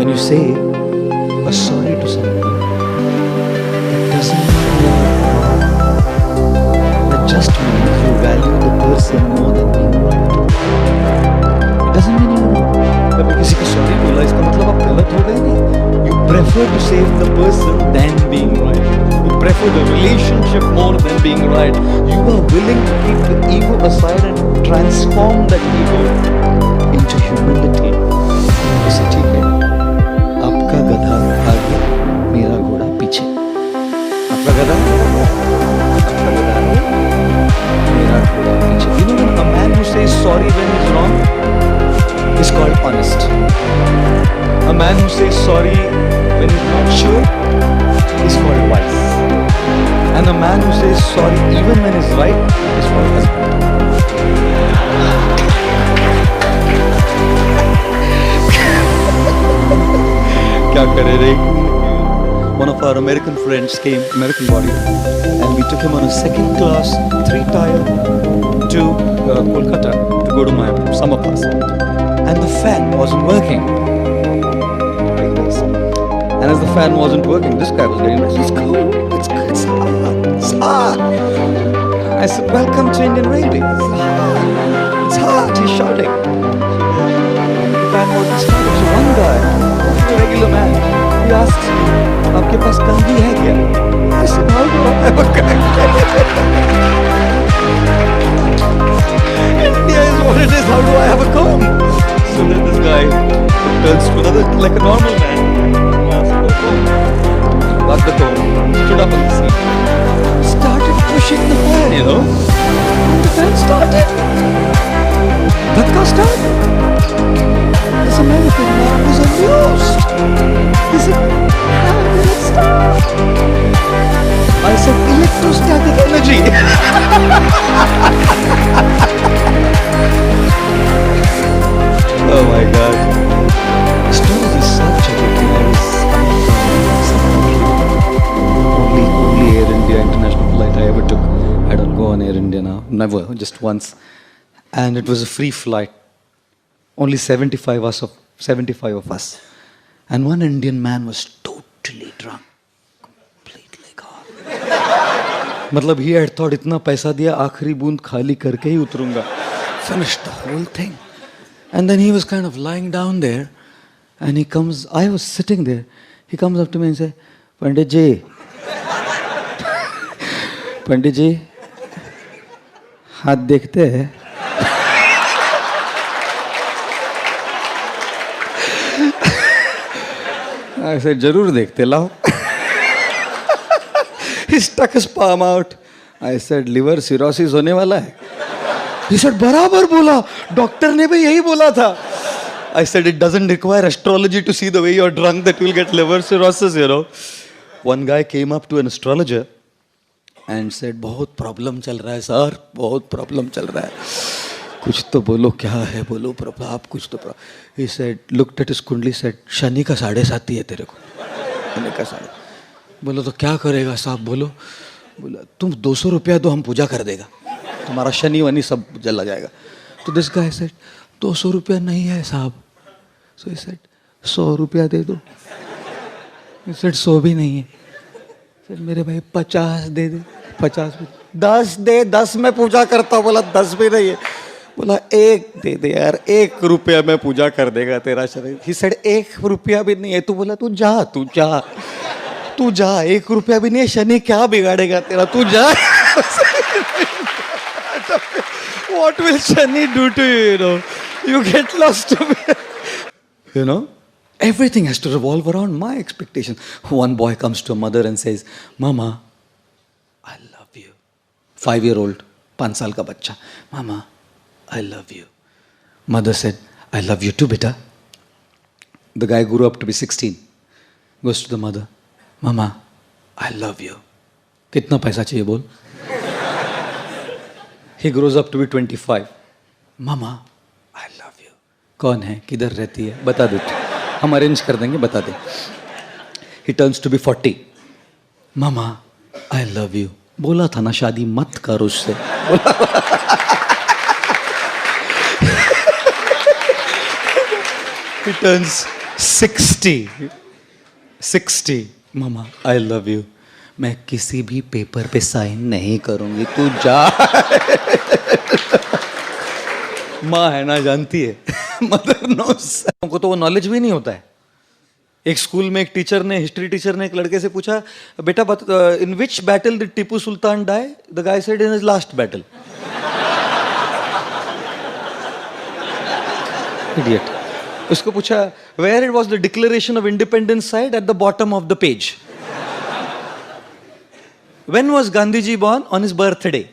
When you say a sorry to someone, it doesn't mean you're wrong. That just means you value the person more than being right. It doesn't mean you're wrong. अभी किसी को sorry बोला इसका मतलब आप गलत हो गए नहीं. You prefer to save the person than being right. You prefer the relationship more than being right. You are willing to keep the ego aside and transform that ego into humility. इसे ठीक है. आपका गधा आगे, मेरा घोड़ा पीछे. आपका गधा आगे, मेरा घोड़ा पीछे. You know when a man who says sorry when he's wrong is called honest. A man who says sorry when he's not sure is called wise. And a man who says sorry even when he's right is called husband. क्या करे रे? One of our American friends came, American body, and we took him on a second class 3-tier to Kolkata to go to my summer class. And the fan wasn't working. And as the fan wasn't working, this guy was getting nice. It's cold. It's hot. It's hot. I said, welcome to Indian Railways. It's hot. He's shouting. The fan wasn't starting. So one guy, a regular man, he asks me, आपके पास कंघी है क्या? I said, how do I have a कंघी? India is what it is. How do I have a comb? So then this guy turns to another, like a normal man, asks for a comb, got the comb, stood up on the seat, started pushing the fan, you know. The fan started. Dhakka started. This American man was amused. He said, how did it start? I said, electrostatic energy. Oh my God. Stories is such a good thing. I was only Air India international flight I ever took. I don't go on Air India now. Never, just once. And it was a free flight. Only 75 of us. And one Indian man was totally drunk. Completely gone. मतलब he had thought इतना पैसा दिया आखिरी बूंद खाली करके ही उतरूंगा. Finished the whole thing. And then he was kind of lying down there, and he comes, I was sitting there, he comes up to me and says, Pandit ji, Pandit ji, हाथ देखते हैं? I said, जरूर देखते लाओ. He stuck his palm out. I said, liver cirrhosis होने वाला है. He said, बराबर बोला, डॉक्टर ने भी यही बोला था. I said, it doesn't require astrology to see the way you're drunk that you'll get liver cirrhosis, you know. One guy came up to an astrologer and said, बहुत problem चल रहा है सर, बहुत प्रॉब्लम चल रहा है. कुछ तो बोलो, क्या है बोलो, आप कुछ तो. He said, looked at his कुंडली, said, शनि का 7.5 है तेरे को. शनि का 7.5. बोलो तो क्या करेगा साहब, बोलो. बोला तुम 200 रुपया दो, हम पूजा कर देगा, तुम्हारा शनि वनी सब जला जाएगा. तो दिस गाय सेड 200 रुपया नहीं है साहब. सो ही सेड 100 रुपया दे दो. ही सेड 100 भी नहीं है. फिर मेरे भाई 50 दे दे. 50 भी 10 दे, 10 में पूजा करता हूँ. बोला 10 भी नहीं है. बोला 1 दे दे यार, 1 रुपया में पूजा कर देगा तेरा शरीर. ही सेड 1 रुपया भी नहीं है. तू बोला तू जा 1 रुपया भी नहीं है, शनि क्या बिगाड़ेगा तेरा, तू जा. What will Shani do to you, you know? You get lost to me. You know? Everything has to revolve around my expectations. One boy comes to a mother and says, Mama, I love you. 5-year-old, 5 साल का बच्चा. Mama, I love you. Mother said, I love you too, beta. The guy grew up to be 16. Goes to the mother. Mama, I love you. कितना पैसा चाहिए बोल? He grows up to be 25. Mama, I love you. कौन है, किधर रहती है, बता दे. हम अरेंज कर देंगे, बता दे. He turns to be 40. Mama, I love you. बोला था ना शादी मत कर उससे. He turns 60 mama I love you, मैं किसी भी पेपर पे साइन नहीं करूंगी, तू जा। माँ है ना, जानती है। Mother knows. हमको तो वो नॉलेज भी नहीं होता है। एक स्कूल में एक टीचर ने, हिस्ट्री टीचर ने एक लड़के से पूछा, बेटा in which battle did Tipu Sultan die? The guy said in his last battle. Idiot. उसको पूछा, where it was the declaration of independence signed? At the bottom of the page. When was Gandhi ji born? On his birthday.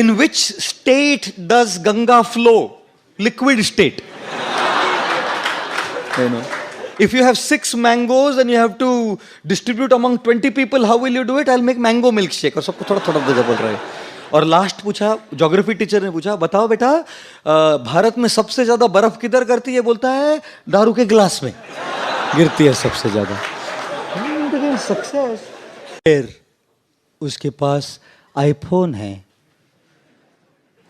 In which state does Ganga flow? Liquid state. You know, if you have 6 mangoes and you have to distribute among 20 people, how will you do it? I'll make mango milkshake. और सबको थोड़ा थोड़ा बोल रहा है। और last पूछा, geography teacher ने पूछा, बताओ बेटा भारत में सबसे ज्यादा बर्फ किधर करती है? बोलता है दारू के गिलास में गिरती है सबसे ज्यादा। सक्सेस। फिर उसके पास आईफोन है,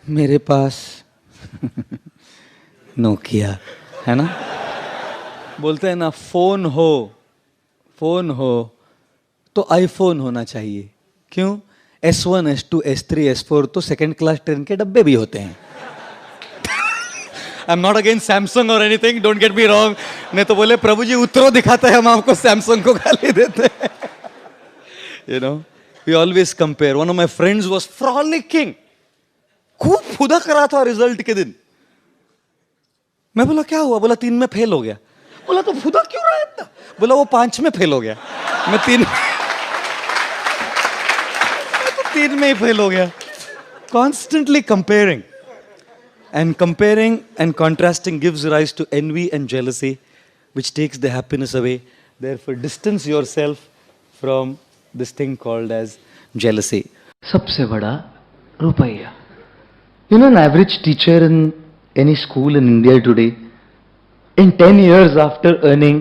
मेरे पास नोकिया है ना। बोलते हैं ना, फोन हो तो आईफोन होना चाहिए। क्यों? S1, S2, S3, S4 तो सेकेंड क्लास ट्रेन के डब्बे भी होते हैं। I am not against Samsung और anything, don't get me wrong. नहीं तो बोले प्रभु जी उतरो दिखाता है, हम आपको सैमसंग को गाली देते हैं। You know, we always compare. One of my friends was frolicking, खूब फुदक रहा था रिजल्ट के दिन। मैं बोला क्या हुआ? बोला 3 में फेल हो गया। बोला तो फुदक क्यों रहा है इतना? बोला वो 5 में फेल हो गया, मैं 3 में ही फेल हो गया। Constantly comparing and contrasting gives rise to envy and jealousy, which takes the happiness away. Therefore, distance yourself from this thing called as jealousy. सबसे बड़ा रुपया। You know, an average teacher in any school in India today, in 10 years after earning,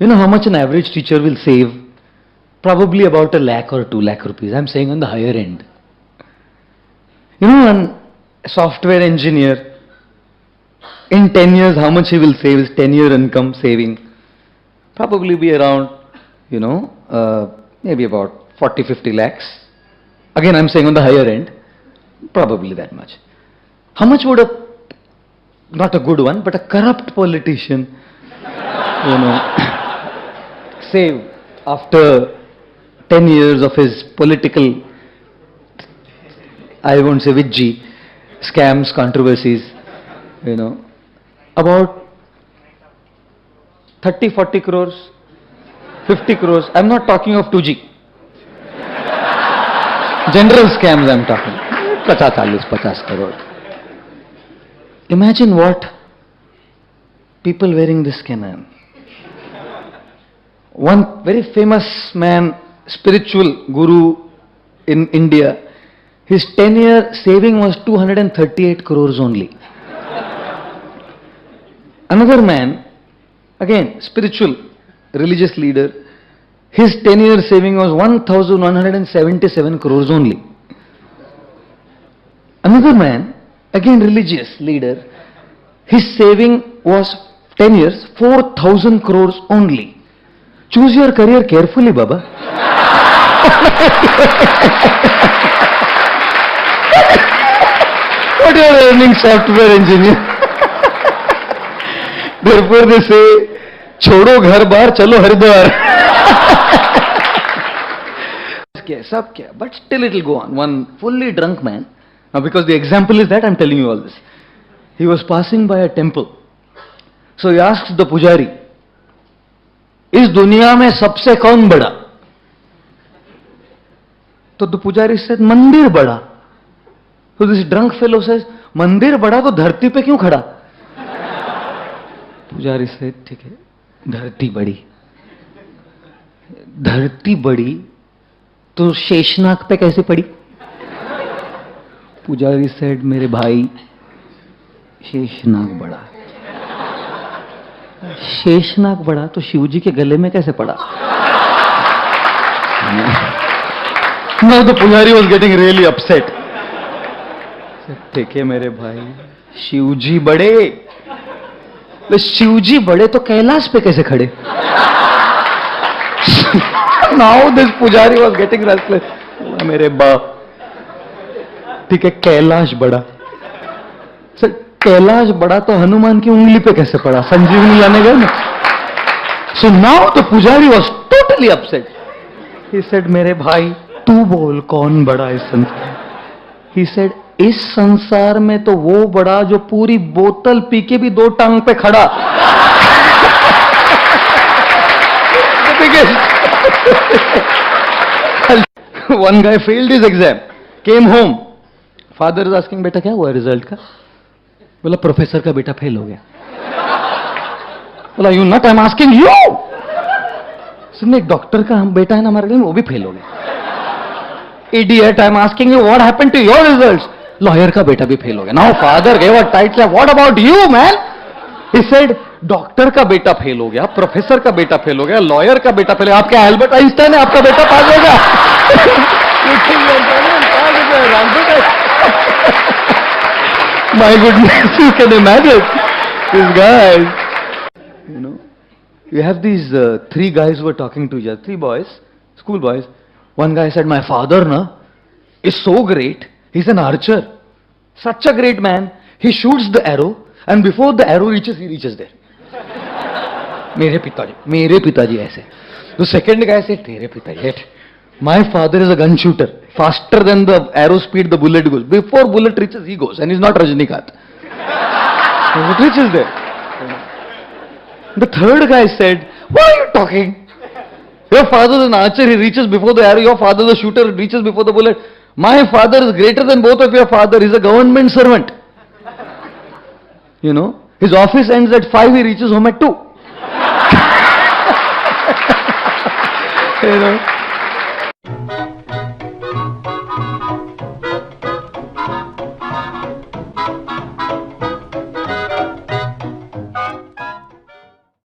you know how much an average teacher will save? Probably about 1 lakh or 2 lakh rupees. I'm saying on the higher end. You know, a software engineer, in 10 years, how much he will save? His 10-year income saving probably be around, you know, maybe about 40-50 lakhs. Again, I'm saying on the higher end. Probably that much. How much would not a good one, but a corrupt politician, you know, save after 10 years of his political, I won't say Vijji, scams, controversies, you know, about 30-40 crores, 50 crores. I'm not talking of 2G. General scams I'm talking. 50 crore. Imagine what people wearing this can earn. One very famous man, spiritual guru in India, his 10-year saving was 238 crores only. Another man, again spiritual, religious leader, his 10-year saving was 1,177 crores only. Another man, again religious leader, his saving was 10 years, 4,000 crores only. Choose your career carefully, Baba. What you are earning, software engineer? Therefore they say, छोड़ो घर बार चलो हरिद्वार। सब क्या, but still it will go on. One fully drunk man. Now, because the example is that, I'm telling you all this. He was passing by a temple. So he asks the pujari, इस दुनिया में सबसे कौन बड़ा? तो the pujari said, मंदिर बड़ा. So this drunk fellow says, मंदिर बड़ा तो धरती पे क्यों खड़ा? पुजारी said, ठीक है, धरती बड़ी. धरती बड़ी तो शेषनाग पे कैसे पड़ी? पुजारी सेड, मेरे भाई, शेषनाग बड़ा। शेषनाग बड़ा तो शिवजी के गले में कैसे पड़ा? Now the pujari was getting really upset. ठीक है मेरे भाई, शिवजी बड़े वे शिवजी बड़े तो कैलाश पे कैसे खड़े? नाउ दिस पुजारी वॉज गेटिंग रेस्टलेस। मेरे बाप, ठीक है कैलाश बड़ा, सर कैलाश बड़ा तो हनुमान की उंगली पे कैसे पड़ा? संजीवनी लाने गए ना। सो नाउ द पुजारी was totally upset. He said मेरे भाई तू बोल कौन बड़ा इस संसार? ही सेड इस संसार में तो वो बड़ा जो पूरी बोतल पी के भी 2 टांग पे खड़ा। One guy failed his exam, came home. Father is asking, बेटा क्या हुआ रिजल्ट का? बोला प्रोफेसर का बेटा फेल हो गया। बोला you not, I am asking you. सुनने एक डॉक्टर का हम बेटा है ना हमारे लिए, वो भी फेल हो गया। Idiot, I am asking you what happened to your results? Lawyer का बेटा भी फेल हो गया। Now father gave a tight slap, what about you man? He said doctor का बेटा फेल हो गया, प्रोफेसर का बेटा फेल हो गया, लॉयर का बेटा फेल हो गया। आपके एल्बर्ट आइंस्टाइन है, आपका बेटा पास होगा? My goodness, you can imagine these guys. You know, you have these 3 guys who were talking to each other, 3 boys, school boys. One guy said, my father na is so great, he's an archer, such a great man, he shoots the arrow and before the arrow reaches, he reaches there. मेरे पिताजी ऐसे. The second guy said, तेरे पिताजी, my father is a gun shooter, faster than the arrow speed the bullet goes. Before bullet reaches, he goes, and he's not Rajnikant. It reaches there. The third guy said, what are you talking? Your father is an archer, he reaches before the arrow. Your father is a shooter, he reaches before the bullet. My father is greater than both of your father. He's a government servant. You know, his office ends at 5, he reaches home at 2. You know.